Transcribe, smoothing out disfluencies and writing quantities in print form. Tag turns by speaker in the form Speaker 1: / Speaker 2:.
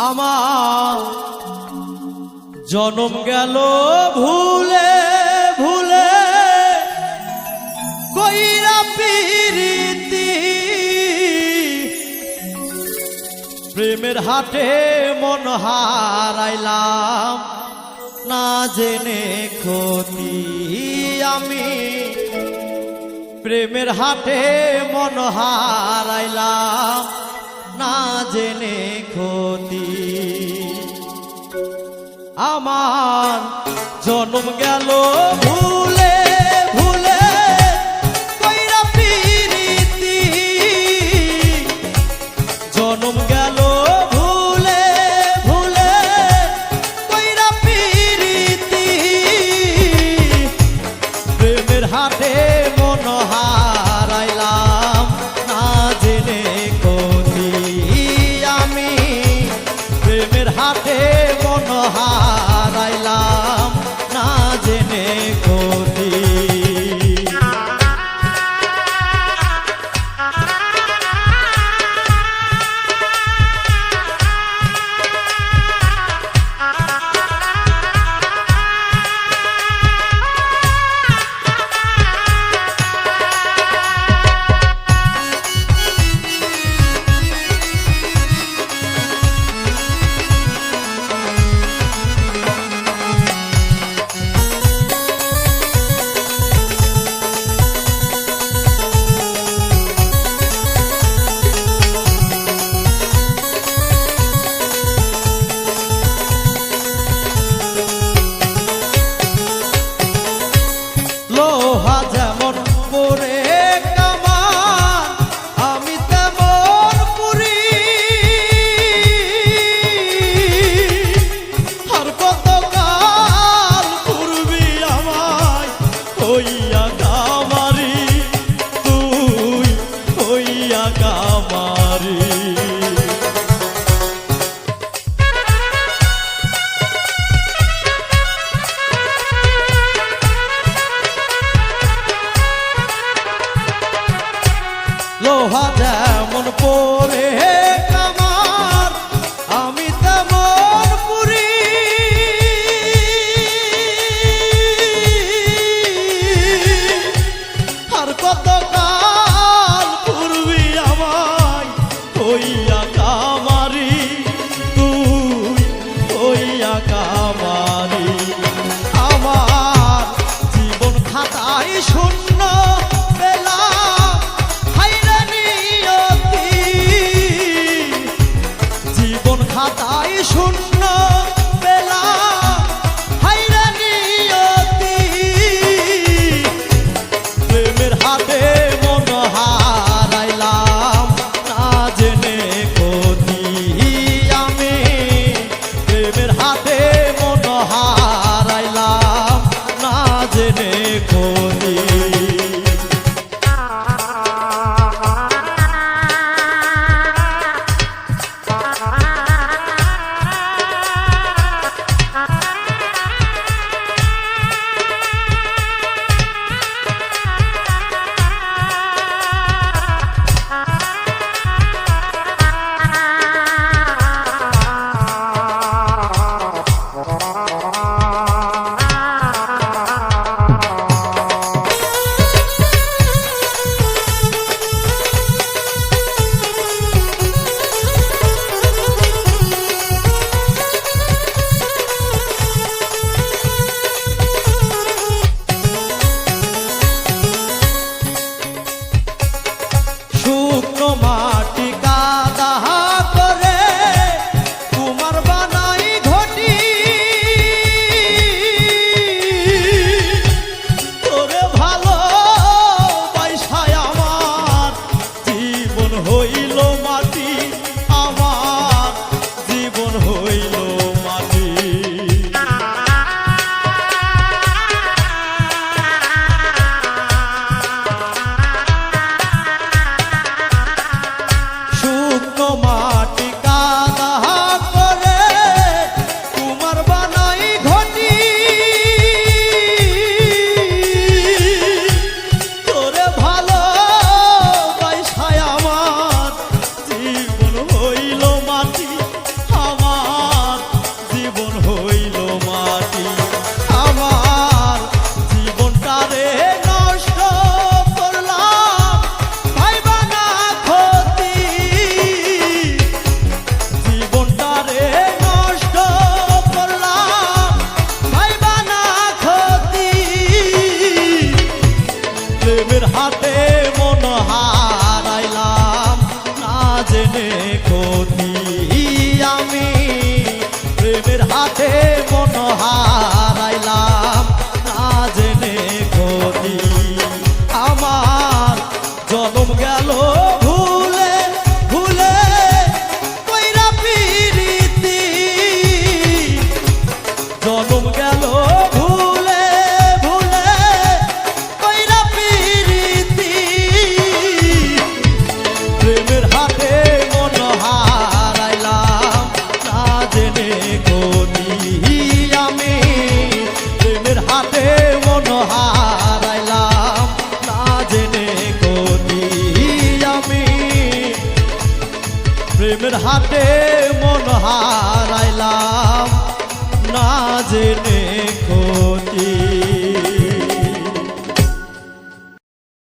Speaker 1: আমার জনম গেল ভুলে ভুলে কইরা পিরিতি প্রেমের হাটে মন হারাইলাম না জেনে ক্ষতি আমি প্রেমের হাটে মন হারাইলাম না জেনে ক্ষতি আমার জন্ম গেল ভুলে ভুলে কইরা পিরিতি জন্ম গেল ভুলে ভুলে কইরা পিরিতি প্রেমের হাটে মন হারাইলাম না জেনে ক্ষতি আমি প্রেমের হাটে মন হারাইলাম না জেনে ক্ষতি লোহা যেমন পরে কামান আমি তেমন পুরি আর কত কাল পূর্বি আমায় হইয়া কামারি তুই হইয়া কামারি লোহা যেমন পরে কামান আমি তেমন পুরি আর কত কাল পূর্বি আমায় হইয়া কামারি তুই হইয়া কামারি আমার জীবন খাতায় শূন্য বেলা খাতায় শূন্য বেলা হাইরা নিয়তি প্রেমের হাতে মন হারাইলাম না জেনে ক্ষতি আমি প্রেমের হাতে মন হারাইলাম না জেনে ক্ষতি মাটি কাদা করে তোমার বানাই ঘটি তোরে ভালো পয়সায় আমার জীবন হইল মাটি আমার জীবন হইল মাটি মাটি কাদা করে তোমার বানাই ঘটি তোরে ভালো পয়সায় আমার জীবন প্রেমের হাতে মন হারাইলাম না জেনে ক্ষতি আমার জনম গেল ভুলে ভুলে কইরা পিরিতি জনম গেল ভুলে ভুলে কইরা পিরিতি প্রেমের হাতে মন হারাইলাম না জেনে ক্ষতি আমি প্রেমের হাতে মন হারাইলাম না জেনে ক্ষতি আমি প্রেমের হাতে মন হারাইলাম না জেনে